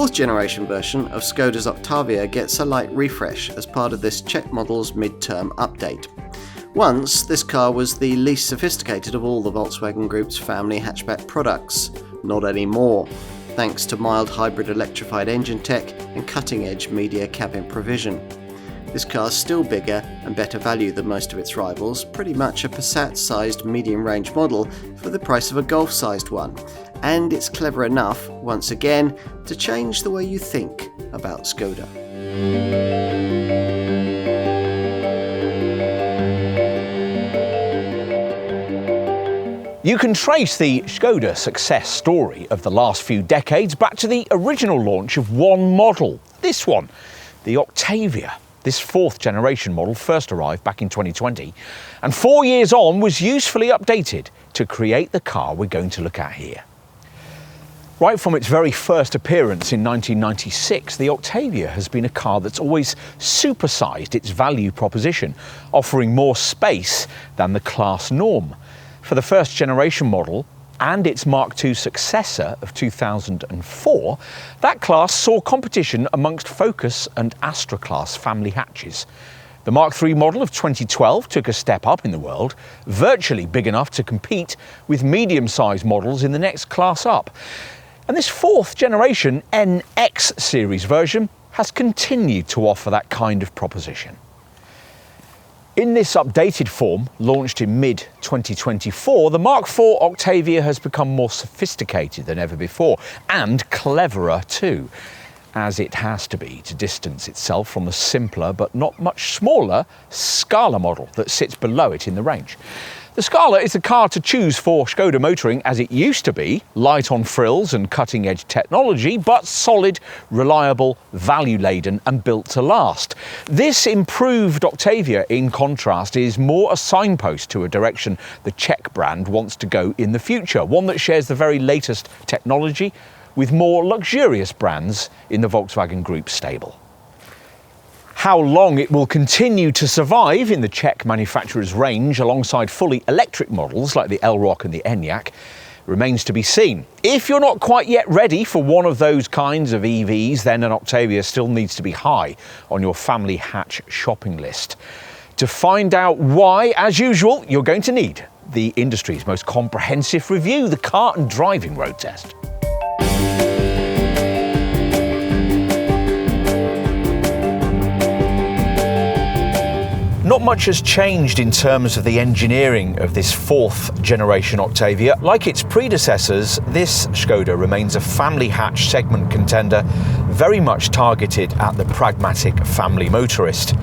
fourth generation version of Skoda's Octavia gets a light refresh as part of this Czech model's mid-term update. Once, this car was the least sophisticated of all the Volkswagen Group's family hatchback products. Not anymore, thanks to mild hybrid electrified engine tech and cutting-edge media cabin provision. This car's still bigger and better value than most of its rivals, pretty much a Passat-sized medium-range model for the price of a Golf-sized one. And it's clever enough, once again, to change the way you think about Skoda. You can trace the Skoda success story of the last few decades back to the original launch of one model, this one, the Octavia. This fourth generation model first arrived back in 2020 and 4 years on was usefully updated to create the car we're going to look at here. Right from its very first appearance in 1996, the Octavia has been a car that's always supersized its value proposition, offering more space than the class norm. For the first generation model and its Mark II successor of 2004, that class saw competition amongst Focus and Astra class family hatches. The Mark III model of 2012 took a step up in the world, virtually big enough to compete with medium-sized models in the next class up. And this fourth generation NX series version has continued to offer that kind of proposition. In this updated form, launched in mid-2024, the Mark IV Octavia has become more sophisticated than ever before, and cleverer too, as it has to be to distance itself from the simpler but not much smaller Scala model that sits below it in the range. The Scala is the car to choose for Skoda motoring as it used to be, light on frills and cutting-edge technology, but solid, reliable, value-laden and built to last. This improved Octavia, in contrast, is more a signpost to a direction the Czech brand wants to go in the future, one that shares the very latest technology with more luxurious brands in the Volkswagen Group stable. How long it will continue to survive in the Czech manufacturer's range alongside fully electric models like the Elroq and the Enyaq remains to be seen. If you're not quite yet ready for one of those kinds of EVs, then an Octavia still needs to be high on your family hatch shopping list. To find out why, as usual, you're going to need the industry's most comprehensive review, the Car and Driving Road Test. Not much has changed in terms of the engineering of this fourth generation Octavia. Like its predecessors, this Skoda remains a family hatch segment contender, very much targeted at the pragmatic family motorist.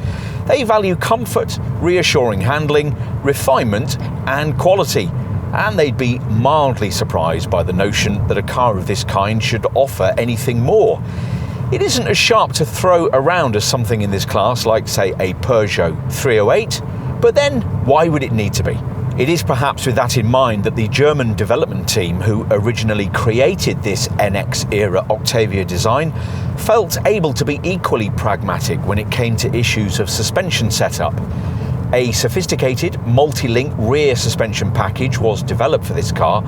They value comfort, reassuring handling, refinement and quality, and they'd be mildly surprised by the notion that a car of this kind should offer anything more. It isn't as sharp to throw around as something in this class like, say, a Peugeot 308, but then why would it need to be? It is perhaps with that in mind that the German development team who originally created this NX-era Octavia design felt able to be equally pragmatic when it came to issues of suspension setup. A sophisticated multi-link rear suspension package was developed for this car,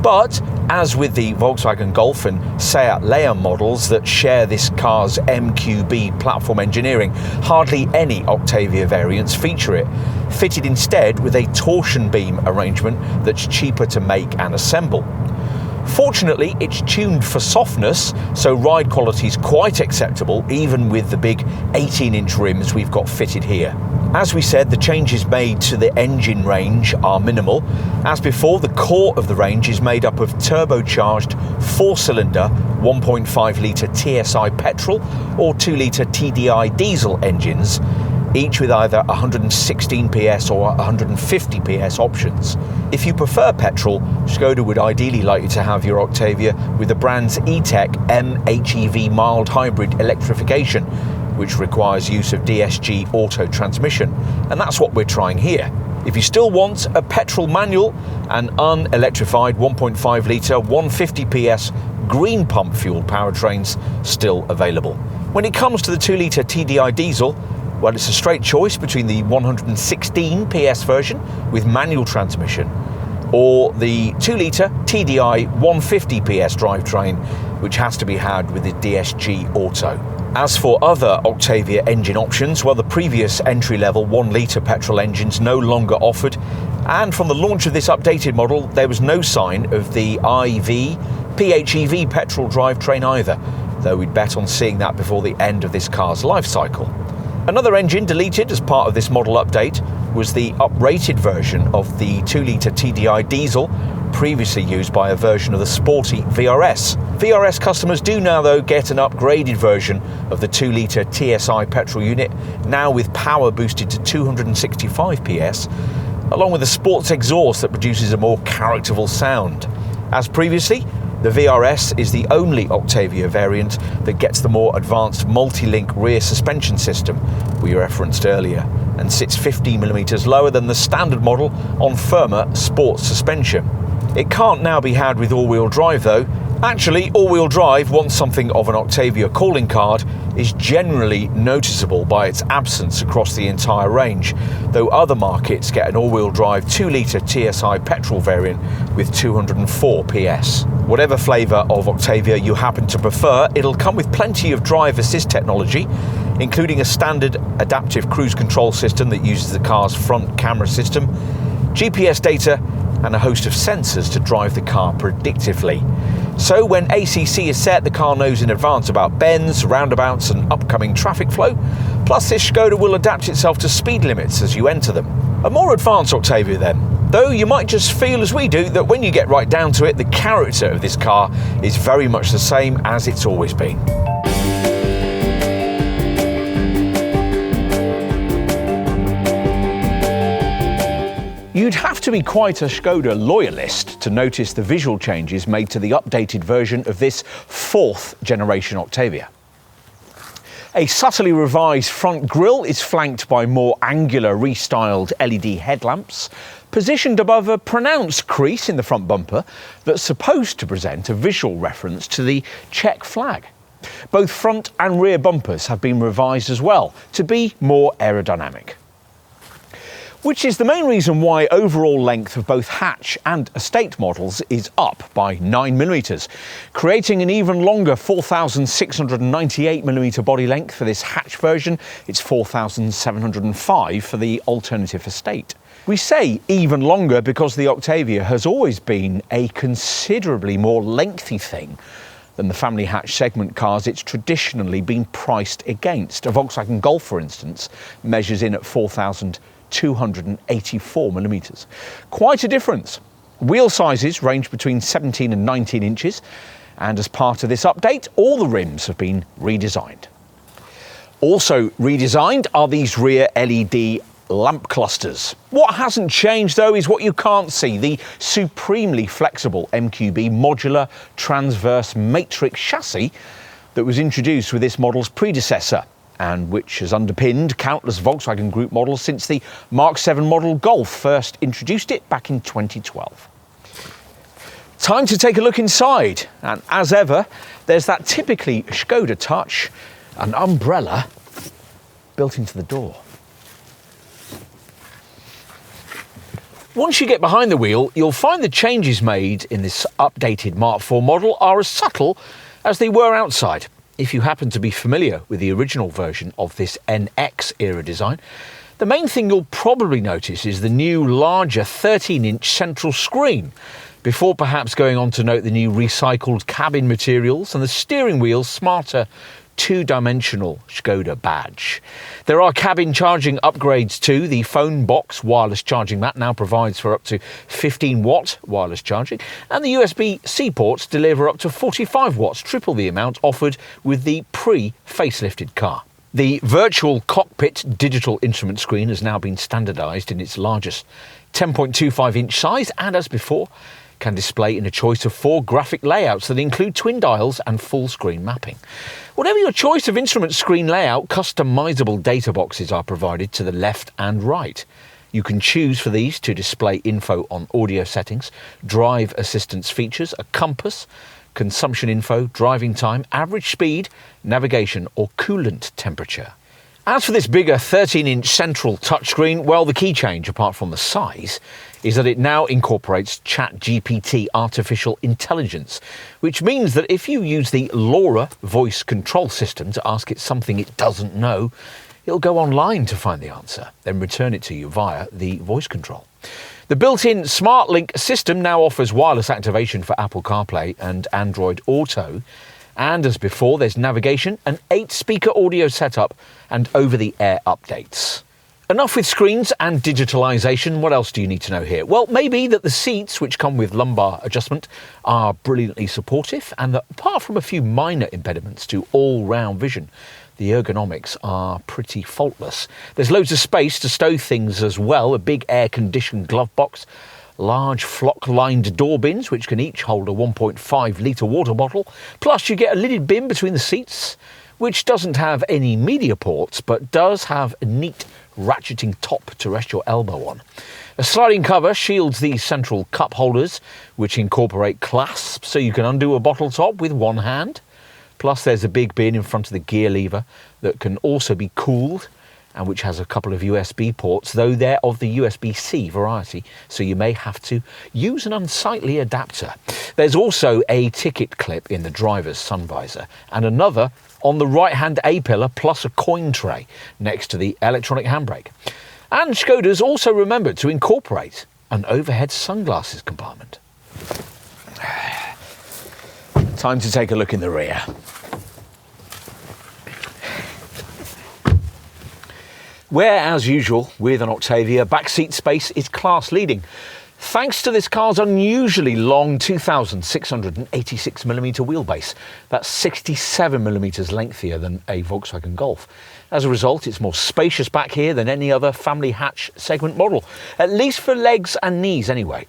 but as with the Volkswagen Golf and Seat Leon models that share this car's MQB platform engineering, hardly any Octavia variants feature it, fitted instead with a torsion beam arrangement that's cheaper to make and assemble. Fortunately, it's tuned for softness, so ride quality is quite acceptable even with the big 18-inch rims we've got fitted here. As we said, the changes made to the engine range are minimal. As before, the core of the range is made up of turbocharged 4-cylinder 1.5-litre TSI petrol or 2-litre TDI diesel engines, each with either 116 PS or 150 PS options. If you prefer petrol, Skoda would ideally like you to have your Octavia with the brand's E-Tech MHEV mild hybrid electrification, which requires use of DSG auto transmission, and that's what we're trying here. If you still want a petrol manual, an unelectrified 1.5-litre 150 PS green pump fuel powertrain's still available. When it comes to the 2-litre TDI diesel, well, it's a straight choice between the 116 PS version with manual transmission or the 2-litre TDI 150 PS drivetrain which has to be had with the DSG Auto. As for other Octavia engine options, well, the previous entry-level 1-litre petrol engines no longer offered, and from the launch of this updated model, there was no sign of the PHEV petrol drivetrain either, though we'd bet on seeing that before the end of this car's life cycle. Another engine deleted as part of this model update was the uprated version of the 2-litre TDI diesel, previously used by a version of the sporty VRS. VRS customers do now, though, get an upgraded version of the 2-litre TSI petrol unit, now with power boosted to 265 PS, along with a sports exhaust that produces a more characterful sound. As previously, the VRS is the only Octavia variant that gets the more advanced multi-link rear suspension system we referenced earlier, and sits 15mm lower than the standard model on firmer sports suspension. It can't now be had with all-wheel drive though. Actually, all-wheel drive, once something of an Octavia calling card, is generally noticeable by its absence across the entire range, though other markets get an all-wheel drive 2-litre TSI petrol variant with 204 PS. Whatever flavour of Octavia you happen to prefer, it'll come with plenty of drive assist technology, including a standard adaptive cruise control system that uses the car's front camera system, GPS data, and a host of sensors to drive the car predictively. So when ACC is set, the car knows in advance about bends, roundabouts and upcoming traffic flow. Plus, this Skoda will adapt itself to speed limits as you enter them. A more advanced Octavia then. Though you might just feel as we do that when you get right down to it, the character of this car is very much the same as it's always been. You'd have to be quite a Skoda loyalist to notice the visual changes made to the updated version of this 4th generation Octavia. A subtly revised front grille is flanked by more angular restyled LED headlamps, positioned above a pronounced crease in the front bumper that's supposed to present a visual reference to the Czech flag. Both front and rear bumpers have been revised as well to be more aerodynamic, which is the main reason why overall length of both hatch and estate models is up by 9mm, creating an even longer 4,698mm body length for this hatch version. It's 4,705 for the alternative estate. We say even longer because the Octavia has always been a considerably more lengthy thing than the family hatch segment cars it's traditionally been priced against. A Volkswagen Golf, for instance, measures in at 4,284mm. Quite a difference. Wheel sizes range between 17 and 19 inches, and as part of this update, all the rims have been redesigned. Also redesigned are these rear LED lamp clusters. What hasn't changed though is what you can't see, the supremely flexible MQB modular transverse matrix chassis that was introduced with this model's predecessor, and which has underpinned countless Volkswagen Group models since the Mark 7 model Golf first introduced it back in 2012. Time to take a look inside, and as ever, there's that typically Skoda touch, an umbrella built into the door. Once you get behind the wheel, you'll find the changes made in this updated Mark 4 model are as subtle as they were outside. If you happen to be familiar with the original version of this NX era design, the main thing you'll probably notice is the new larger 13-inch central screen, before perhaps going on to note the new recycled cabin materials and the steering wheel's smarter two-dimensional Skoda badge. There are cabin charging upgrades too. The phone box wireless charging mat now provides for up to 15-watt wireless charging, and the USB-C ports deliver up to 45 watts, triple the amount offered with the pre-facelifted car. The virtual cockpit digital instrument screen has now been standardised in its largest 10.25-inch size, and as before, can display in a choice of 4 graphic layouts that include twin dials and full screen mapping. Whatever your choice of instrument screen layout, customisable data boxes are provided to the left and right. You can choose for these to display info on audio settings, drive assistance features, a compass, consumption info, driving time, average speed, navigation or coolant temperature. As for this bigger 13-inch central touchscreen, well, the key change, apart from the size, is that it now incorporates ChatGPT artificial intelligence, which means that if you use the LoRa voice control system to ask it something it doesn't know, it'll go online to find the answer, then return it to you via the voice control. The built-in SmartLink system now offers wireless activation for Apple CarPlay and Android Auto. And as before, there's navigation, an 8-speaker audio setup, and over-the-air updates. Enough with screens and digitalisation. What else do you need to know here? Well, maybe that the seats, which come with lumbar adjustment, are brilliantly supportive, and that apart from a few minor impediments to all-round vision, the ergonomics are pretty faultless. There's loads of space to stow things as well, a big air-conditioned glove box, large flock-lined door bins, which can each hold a 1.5-litre water bottle. Plus, you get a lidded bin between the seats, which doesn't have any media ports, but does have a neat ratcheting top to rest your elbow on. A sliding cover shields these central cup holders, which incorporate clasps, so you can undo a bottle top with one hand. Plus, there's a big bin in front of the gear lever that can also be cooled, and which has a couple of USB ports, though they're of the USB-C variety, so you may have to use an unsightly adapter. There's also a ticket clip in the driver's sun visor, and another on the right-hand A-pillar, plus a coin tray next to the electronic handbrake. And Skoda's also remembered to incorporate an overhead sunglasses compartment. Time to take a look in the rear. Where, as usual, with an Octavia, backseat space is class-leading, thanks to this car's unusually long 2,686mm wheelbase. That's 67mm lengthier than a Volkswagen Golf. As a result, it's more spacious back here than any other family hatch segment model, at least for legs and knees anyway.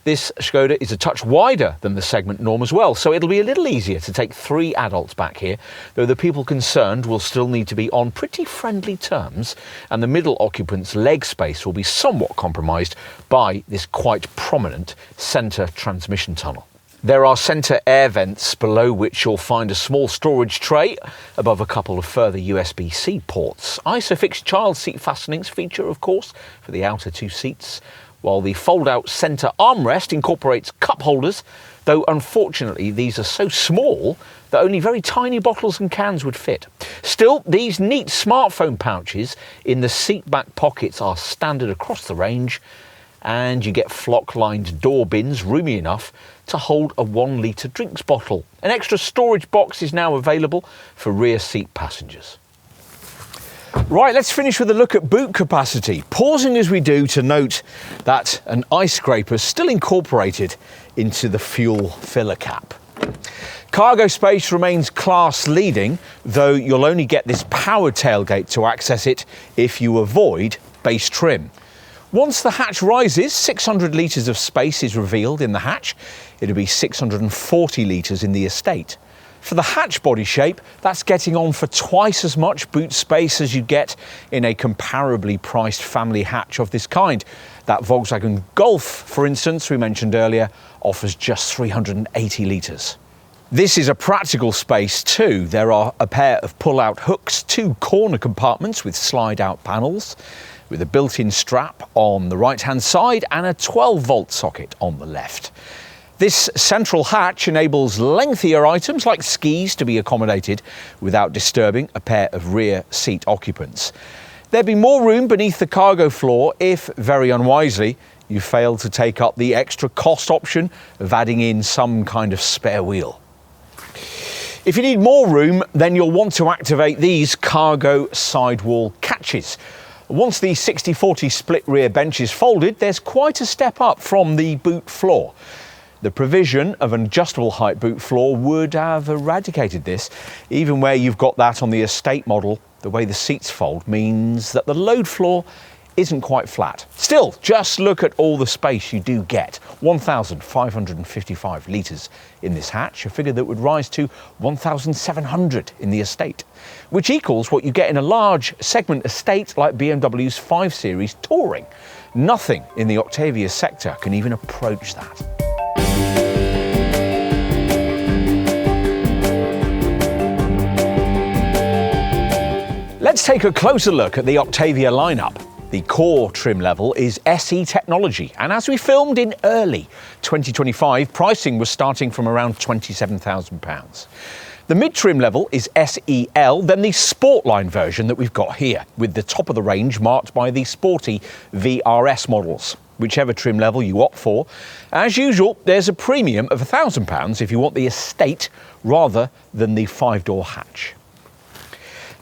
This Skoda is a touch wider than the segment norm as well, so it'll be a little easier to take 3 adults back here, though the people concerned will still need to be on pretty friendly terms, and the middle occupant's leg space will be somewhat compromised by this quite prominent centre transmission tunnel. There are centre air vents below which you'll find a small storage tray above a couple of further USB-C ports. Isofix child seat fastenings feature, of course, for the outer 2 seats, while the fold-out centre armrest incorporates cup holders, though unfortunately these are so small that only very tiny bottles and cans would fit. Still, these neat smartphone pouches in the seat back pockets are standard across the range, and you get flock-lined door bins roomy enough to hold a 1-litre drinks bottle. An extra storage box is now available for rear seat passengers. Right, let's finish with a look at boot capacity, pausing as we do to note that an ice scraper is still incorporated into the fuel filler cap. Cargo space remains class leading, though you'll only get this powered tailgate to access it if you avoid base trim. Once the hatch rises, 600 litres of space is revealed in the hatch. It'll be 640 litres in the estate. For the hatch body shape, that's getting on for twice as much boot space as you get in a comparably priced family hatch of this kind. That Volkswagen Golf, for instance, we mentioned earlier, offers just 380 litres. This is a practical space too. There are a pair of pull-out hooks, 2 corner compartments with slide-out panels, with a built-in strap on the right-hand side and a 12-volt socket on the left. This central hatch enables lengthier items like skis to be accommodated without disturbing a pair of rear seat occupants. There'd be more room beneath the cargo floor if, very unwisely, you fail to take up the extra cost option of adding in some kind of spare wheel. If you need more room, then you'll want to activate these cargo sidewall catches. Once the 60-40 split rear bench is folded, there's quite a step up from the boot floor. The provision of an adjustable height boot floor would have eradicated this. Even where you've got that on the estate model, the way the seats fold means that the load floor isn't quite flat. Still, just look at all the space you do get. 1,555 litres in this hatch, a figure that would rise to 1,700 in the estate, which equals what you get in a large segment estate like BMW's 5 Series Touring. Nothing in the Octavia sector can even approach that. Let's take a closer look at the Octavia lineup. The core trim level is SE technology, and as we filmed in early 2025, pricing was starting from around £27,000. The mid-trim level is SEL, then the Sportline version that we've got here, with the top of the range marked by the sporty VRS models. Whichever trim level you opt for, as usual, there's a premium of £1,000 if you want the estate rather than the 5-door hatch.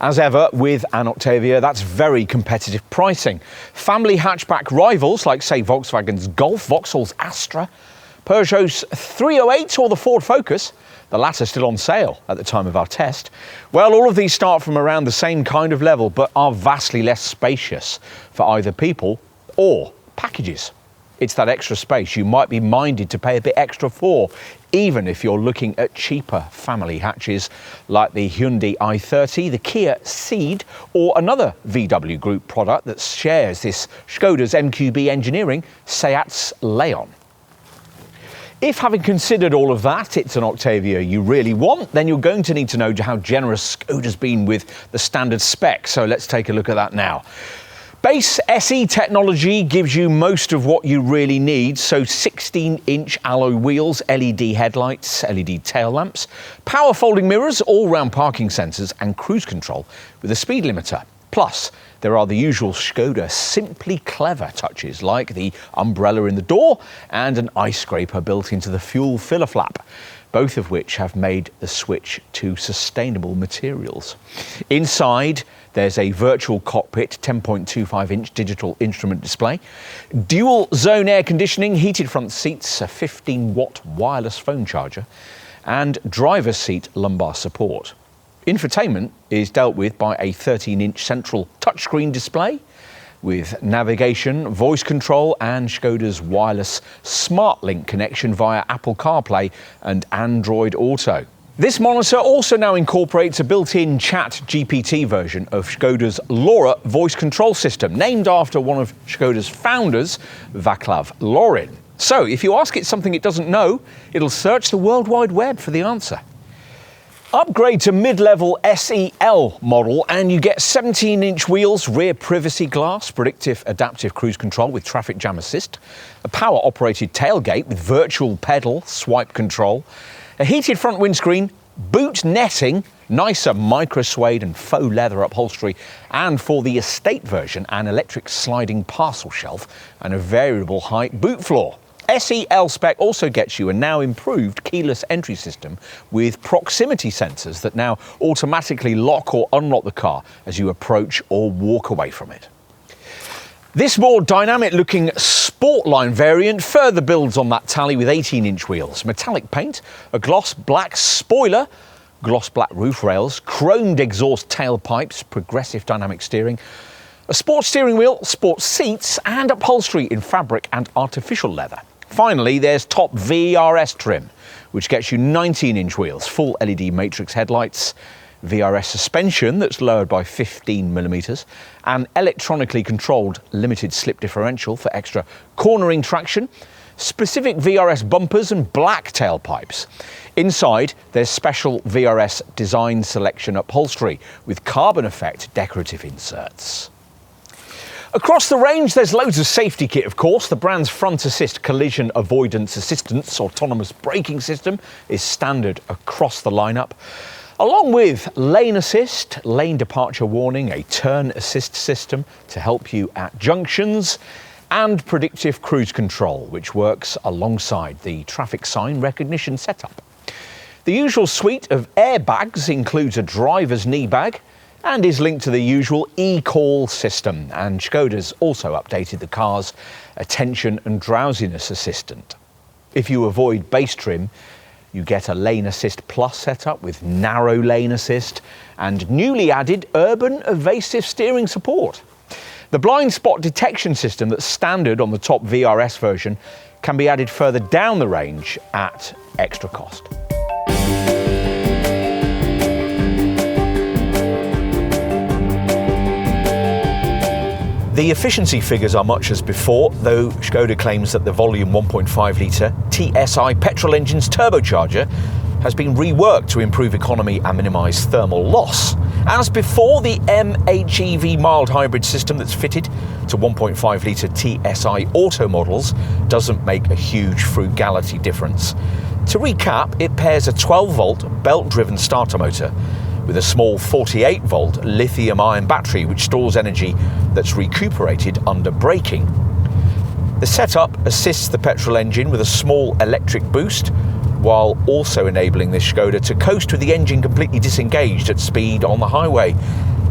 As ever with an Octavia, that's very competitive pricing. Family hatchback rivals like, say, Volkswagen's Golf, Vauxhall's Astra, Peugeot's 308 or the Ford Focus, the latter still on sale at the time of our test. Well, all of these start from around the same kind of level, but are vastly less spacious for either people or packages. It's that extra space you might be minded to pay a bit extra for, even if you're looking at cheaper family hatches like the Hyundai i30, the Kia Ceed, or another VW Group product that shares this Skoda's MQB engineering, Seat's Leon. If, having considered all of that, it's an Octavia you really want, then you're going to need to know how generous Skoda's been with the standard spec. So let's take a look at that now. Base SE technology gives you most of what you really need, so 16-inch alloy wheels, LED headlights, LED tail lamps, power folding mirrors, all-round parking sensors and cruise control with a speed limiter. Plus, there are the usual Skoda simply clever touches like the umbrella in the door and an ice scraper built into the fuel filler flap, both of which have made the switch to sustainable materials. Inside, there's a virtual cockpit 10.25-inch digital instrument display, dual zone air conditioning, heated front seats, a 15-watt wireless phone charger, and driver's seat lumbar support. Infotainment is dealt with by a 13-inch central touchscreen display with navigation, voice control and Skoda's wireless SmartLink connection via Apple CarPlay and Android Auto. This monitor also now incorporates a built-in ChatGPT version of Skoda's LoRa voice control system, named after one of Skoda's founders, Václav Lorin. So if you ask it something it doesn't know, it'll search the World Wide Web for the answer. Upgrade to mid-level SEL model and you get 17-inch wheels, rear privacy glass, predictive adaptive cruise control with traffic jam assist, a power-operated tailgate with virtual pedal swipe control, a heated front windscreen, boot netting, nicer micro-suede and faux leather upholstery, and for the estate version, an electric sliding parcel shelf and a variable height boot floor. SEL spec also gets you a now improved keyless entry system with proximity sensors that now automatically lock or unlock the car as you approach or walk away from it. This more dynamic looking Sportline variant further builds on that tally with 18-inch wheels, metallic paint, a gloss black spoiler, gloss black roof rails, chromed exhaust tailpipes, progressive dynamic steering, a sports steering wheel, sports seats and upholstery in fabric and artificial leather. Finally, there's top VRS trim, which gets you 19-inch wheels, full LED matrix headlights, VRS suspension that's lowered by 15mm, an electronically controlled limited slip differential for extra cornering traction, specific VRS bumpers and black tailpipes. Inside, there's special VRS design selection upholstery with carbon effect decorative inserts. Across the range, there's loads of safety kit, of course. The brand's front assist collision avoidance assistance autonomous braking system is standard across the lineup, along with lane assist, lane departure warning, a turn assist system to help you at junctions, and predictive cruise control, which works alongside the traffic sign recognition setup. The usual suite of airbags includes a driver's knee bag, and is linked to the usual e-call system, and Skoda's also updated the car's attention and drowsiness assistant. If you avoid base trim, you get a lane assist plus setup with narrow lane assist and newly added urban evasive steering support. The blind spot detection system that's standard on the top VRS version can be added further down the range at extra cost. The efficiency figures are much as before, though Skoda claims that the volume 1.5 litre TSI petrol engine's turbocharger has been reworked to improve economy and minimise thermal loss. As before, the MHEV mild hybrid system that's fitted to 1.5 litre TSI auto models doesn't make a huge frugality difference. To recap, it pairs a 12-volt belt-driven starter motor with a small 48-volt lithium-ion battery which stores energy that's recuperated under braking. The setup assists the petrol engine with a small electric boost, while also enabling this Skoda to coast with the engine completely disengaged at speed on the highway,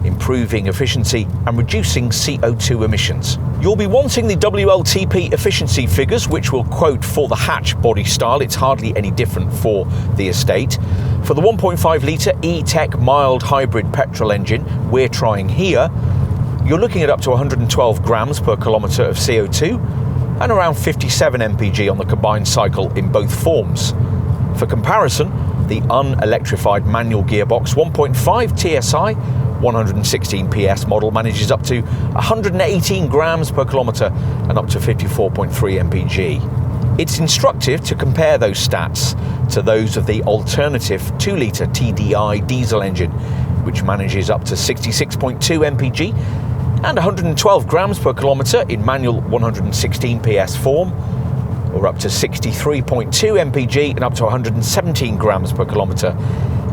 improving efficiency and reducing CO2 emissions. You'll be wanting the WLTP efficiency figures, which will quote for the hatch body style. It's hardly any different for the estate. For the 1.5 litre E-Tech mild hybrid petrol engine we're trying here, you're looking at up to 112 grams per kilometre of CO2 and around 57 mpg on the combined cycle in both forms. For comparison, the unelectrified manual gearbox 1.5 TSI 116 PS model manages up to 118 grams per kilometre and up to 54.3 mpg. It's instructive to compare those stats to those of the alternative 2-litre TDI diesel engine, which manages up to 66.2 mpg and 112 grams per kilometre in manual 116 PS form, or up to 63.2 mpg and up to 117 grams per kilometre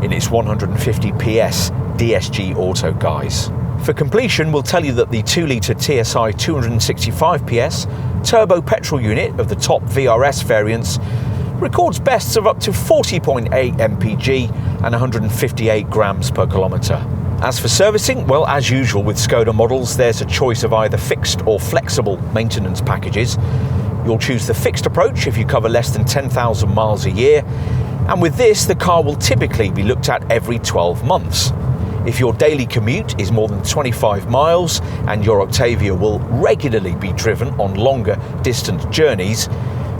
in its 150 PS DSG Auto guise. For completion, we'll tell you that the 2-litre TSI 265 PS turbo petrol unit of the top VRS variants records bests of up to 40.8 mpg and 158 grams per kilometre. As for servicing, well, as usual with Skoda models, there's a choice of either fixed or flexible maintenance packages. You'll choose the fixed approach if you cover less than 10,000 miles a year, and with this, the car will typically be looked at every 12 months. If your daily commute is more than 25 miles and your Octavia will regularly be driven on longer distance journeys,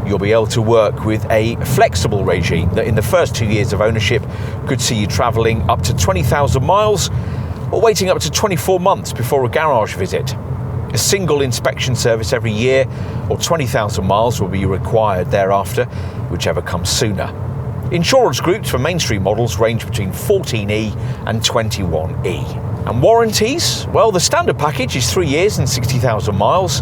you'll be able to work with a flexible regime that in the first 2 years of ownership could see you travelling up to 20,000 miles or waiting up to 24 months before a garage visit. A single inspection service every year or 20,000 miles will be required thereafter, whichever comes sooner. Insurance groups for mainstream models range between 14E and 21E. And warranties? Well, the standard package is 3 years and 60,000 miles.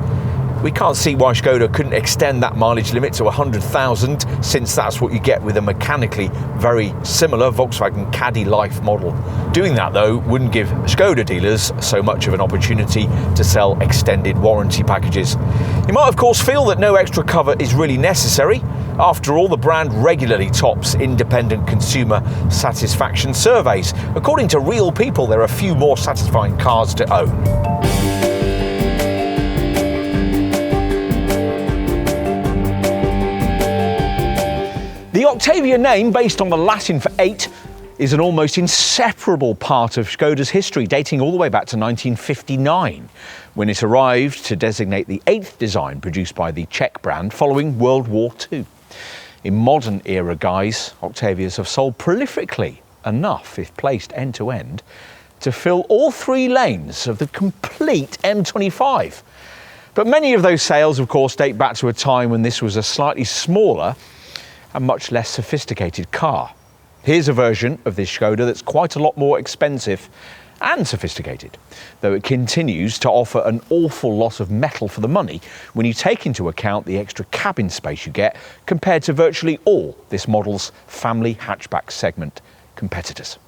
We can't see why Skoda couldn't extend that mileage limit to 100,000, since that's what you get with a mechanically very similar Volkswagen Caddy Life model. Doing that, though, wouldn't give Skoda dealers so much of an opportunity to sell extended warranty packages. You might, of course, feel that no extra cover is really necessary. After all, the brand regularly tops independent consumer satisfaction surveys. According to real people, there are few more satisfying cars to own. The Octavia name, based on the Latin for 8, is an almost inseparable part of Skoda's history, dating all the way back to 1959, when it arrived to designate the 8th design produced by the Czech brand following World War II. In modern era guise, Octavias have sold prolifically enough, if placed end to end, to fill all 3 lanes of the complete M25. But many of those sales, of course, date back to a time when this was a slightly smaller and much less sophisticated car. Here's a version of this Skoda that's quite a lot more expensive and sophisticated, though it continues to offer an awful lot of metal for the money when you take into account the extra cabin space you get compared to virtually all this model's family hatchback segment competitors.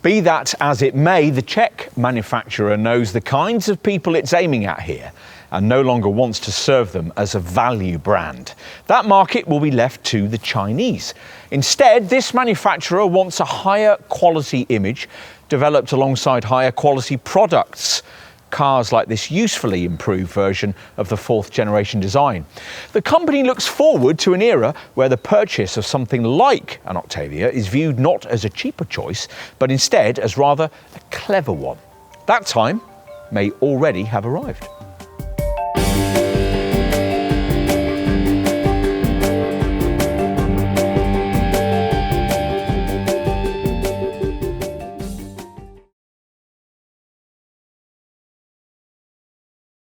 Be that as it may, the Czech manufacturer knows the kinds of people it's aiming at here and no longer wants to serve them as a value brand. That market will be left to the Chinese. Instead, this manufacturer wants a higher quality image developed alongside higher quality products. Cars like this usefully improved version of the 4th generation design. The company looks forward to an era where the purchase of something like an Octavia is viewed not as a cheaper choice, but instead as rather a clever one. That time may already have arrived.